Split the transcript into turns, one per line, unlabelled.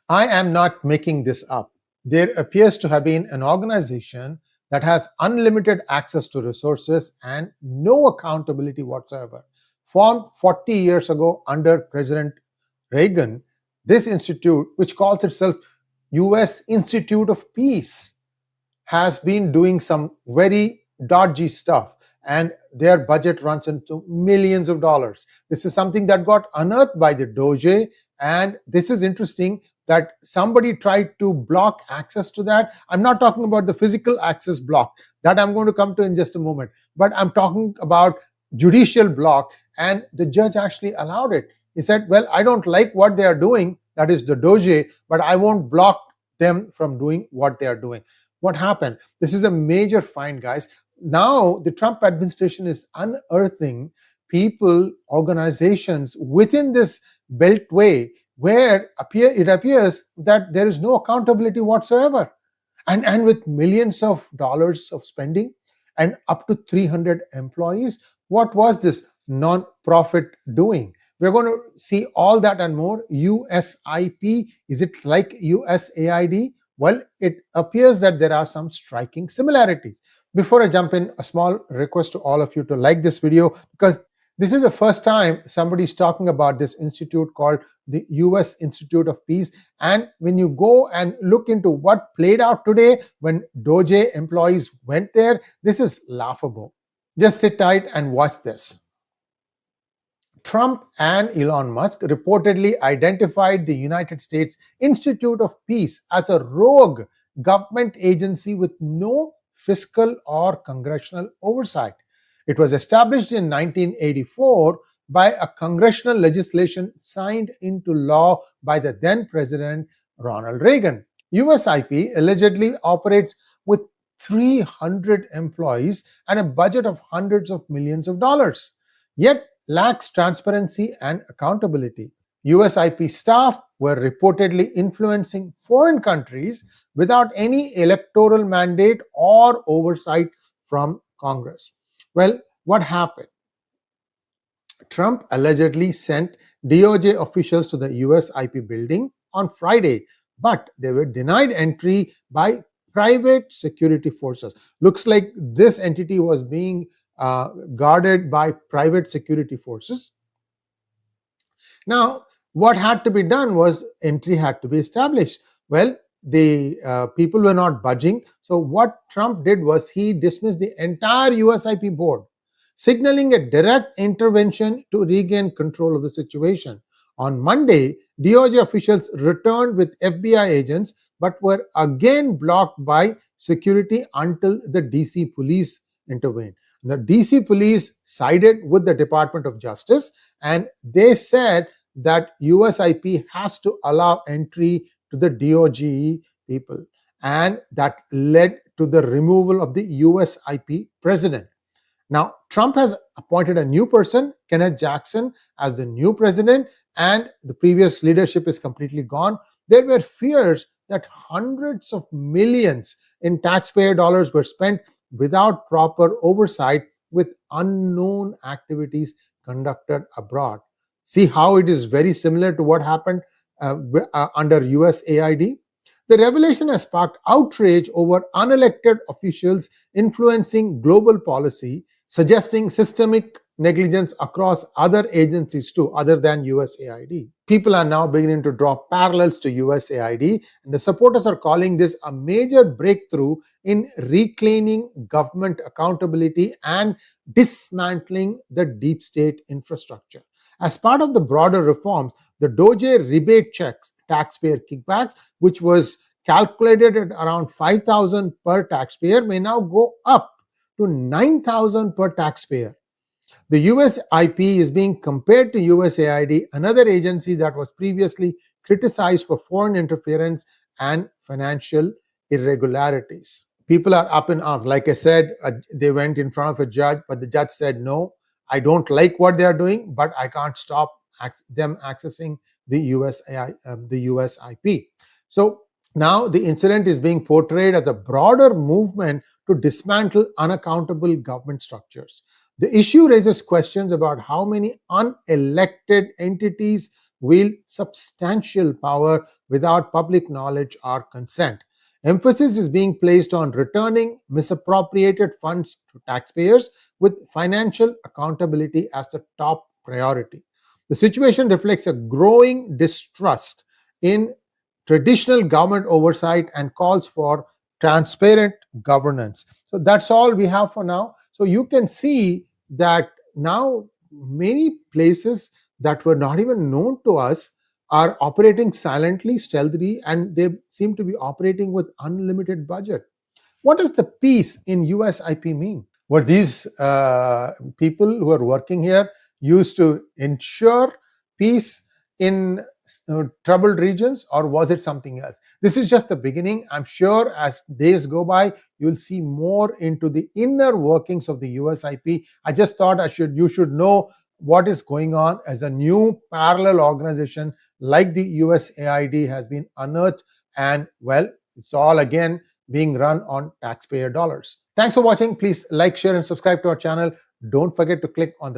I am not making this up. There appears to have been an organization that has unlimited access to resources and no accountability whatsoever. Formed 40 years ago under President Reagan, this institute, which calls itself US Institute of Peace, has been doing some very dodgy stuff, and their budget runs into millions of dollars. This is something that got unearthed by the DOGE, and this is interesting that somebody tried to block access to that. I'm not talking about the physical access block, that I'm going to come to in just a moment, but I'm talking about judicial block, and the judge actually allowed it. He said, well, I don't like what they are doing, that is the DOGE, but I won't block them from doing what they are doing. What happened? This is a major find, guys. Now the Trump administration is unearthing people, organizations within this beltway where it appears that there is no accountability whatsoever. And with millions of dollars of spending and up to 300 employees, what was this non-profit doing? We're going to see all that and more. USIP, is it like USAID? Well, it appears that there are some striking similarities. Before I jump in, a small request to all of you to like this video, because this is the first time somebody's talking about this institute called the US Institute of Peace. And when you go and look into what played out today when DOGE employees went there, this is laughable. Just sit tight and watch this. Trump and Elon Musk reportedly identified the United States Institute of Peace as a rogue government agency with no fiscal or congressional oversight. It was established in 1984 by a congressional legislation signed into law by the then President Ronald Reagan. USIP allegedly operates with 300 employees and a budget of hundreds of millions of dollars, yet lacks transparency and accountability. USIP staff were reportedly influencing foreign countries without any electoral mandate or oversight from Congress. Well, what happened? Trump allegedly sent DOJ officials to the USIP building on Friday, but they were denied entry by private security forces. Looks like this entity was being guarded by private security forces. Now, what had to be done was entry had to be established. Well, the people were not budging. So what Trump did was he dismissed the entire USIP board, signaling a direct intervention to regain control of the situation. On Monday, DOJ officials returned with FBI agents, but were again blocked by security until the DC police intervened. The DC police sided with the Department of Justice, and they said that USIP has to allow entry to the DOGE people, and that led to the removal of the USIP president. Now, Trump has appointed a new person, Kenneth Jackson, as the new president, and the previous leadership is completely gone. There were fears that hundreds of millions in taxpayer dollars were spent without proper oversight, with unknown activities conducted abroad. See how it is very similar to what happened under USAID? The revelation has sparked outrage over unelected officials influencing global policy, suggesting systemic negligence across other agencies too, other than USAID. People are now beginning to draw parallels to USAID, and the supporters are calling this a major breakthrough in reclaiming government accountability and dismantling the deep state infrastructure. As part of the broader reforms, the DOGE rebate checks, taxpayer kickbacks, which was calculated at around $5,000 per taxpayer, may now go up to $9,000 per taxpayer. The USIP is being compared to USAID, another agency that was previously criticized for foreign interference and financial irregularities. People are up in arms. Like I said, they went in front of a judge, but the judge said, no, I don't like what they are doing, but I can't stop them accessing the USIP. So now the incident is being portrayed as a broader movement to dismantle unaccountable government structures. The issue raises questions about how many unelected entities wield substantial power without public knowledge or consent. Emphasis is being placed on returning misappropriated funds to taxpayers with financial accountability as the top priority. The situation reflects a growing distrust in traditional government oversight and calls for transparent governance. So that's all we have for now. So you can see that now many places that were not even known to us are operating silently, stealthily, and they seem to be operating with unlimited budget. What does the peace in USIP mean? Were these people who are working here used to ensure peace in troubled regions, or was it something else? This is just the beginning. I'm sure as days go by, you'll see more into the inner workings of the USIP. I just thought you should know what is going on as a new parallel organization like the USAID has been unearthed, and well, it's all again being run on taxpayer dollars. Thanks for watching. Please like, share, and subscribe to our channel. Don't forget to click on the